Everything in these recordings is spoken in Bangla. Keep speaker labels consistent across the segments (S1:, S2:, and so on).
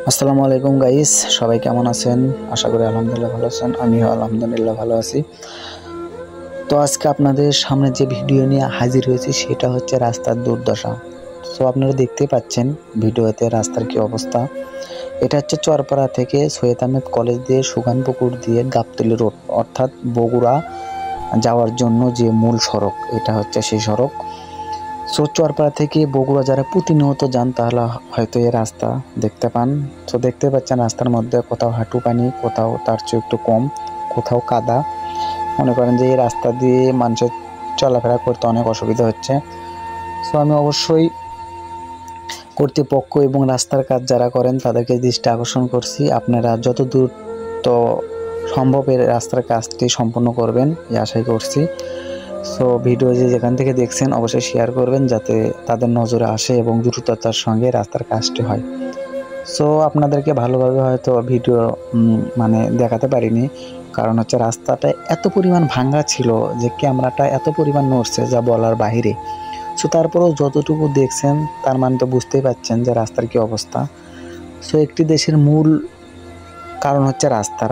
S1: আসসালামু আলাইকুম গাইস, সবাই কেমন আছেন? আশা করি আলহামদুলিল্লাহ ভালো আছেন। আমিও আলহামদুলিল্লাহ ভালো আছি। তো আজকে আপনাদের সামনে যে ভিডিও নিয়ে হাজির হয়েছি সেটা হচ্ছে রাস্তার দুর্দশা। সো আপনারা দেখতেই পাচ্ছেন ভিডিওতে রাস্তার কি অবস্থা। এটা হচ্ছে চরপাড়া থেকে সৈয়দ আহমেদ কলেজ দিয়ে সুগানপুকুর দিয়ে গাবতলী রোড অর্থাৎ বগুড়া যাওয়ার জন্য যে মূল সড়ক, এটা হচ্ছে সেই সড়ক। সো চরপাড়া থেকে বগুড়া যারা প্রতিনিয়ত যান তাহলে হয়তো এই রাস্তা দেখতে পান। সো দেখতে পাচ্ছেন রাস্তার মধ্যে কোথাও হাঁটু পানি, কোথাও তার চেয়ে একটু কম, কোথাও কাদা। মনে করেন যে এই রাস্তা দিয়ে মানুষের চলাফেরা করতে অনেক অসুবিধা হচ্ছে। সো আমি অবশ্যই কর্তৃপক্ষ এবং রাস্তার কাজ যারা করেন তাদেরকে দৃষ্টি আকর্ষণ করছি, আপনারা যত দ্রুত সম্ভব এই রাস্তার কাজটি সম্পন্ন করবেন এই আশাই করছি। সো ভিডিও যেখান থেকে দেখছেন অবশ্যই শেয়ার করবেন যাতে তাদের নজরে আসে এবং দ্রুততার সঙ্গে রাস্তার কাজটি হয়। সো আপনাদেরকে ভালোভাবে হয়তো ভিডিও দেখাতে পারিনি, কারণ হচ্ছে রাস্তাটা এত পরিমাণ ভাঙ্গা ছিল যে ক্যামেরাটা এত পরিমাণ নড়ছে যা বলার বাহিরে। সো তারপরেও যতটুকু দেখছেন তার মানে তো বুঝতেই পারছেন যে রাস্তার কি অবস্থা। সো একটি দেশের মূল কারণ হচ্ছে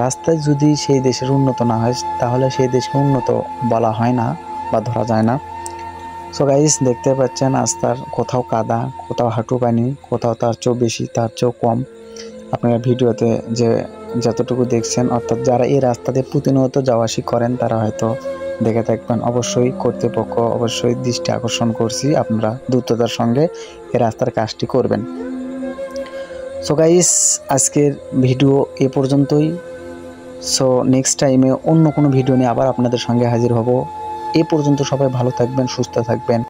S1: রাস্তায় যদি সেই দেশের উন্নত না হয় তাহলে সেই দেশকে উন্নত বলা হয় না বা ধরা যায় না। সো গাইস দেখতে পাচ্ছেন রাস্তার কোথাও কাদা, কোথাও হাঁটু পানি, কোথাও তার চেয়েও বেশি, তার চেয়েও কম। আপনারা ভিডিওতে যে যতটুকু দেখছেন, অর্থাৎ যারা এই রাস্তা দিয়ে প্রতিনিয়ত যাওয়া আসি করেন তারা হয়তো দেখে থাকবেন। অবশ্যই কর্তৃপক্ষ অবশ্যই দৃষ্টি আকর্ষণ করছি, আপনারা দ্রুততার সঙ্গে এই রাস্তার কাজটি করবেন। সো গাইস আজকের ভিডিও এ পর্যন্তই। সো নেক্সট টাইমে অন্য কোনো ভিডিও নিয়ে আবার আপনাদের সঙ্গে হাজির হব। এ পর্যন্ত সবাই ভালো থাকবেন, সুস্থ থাকবেন।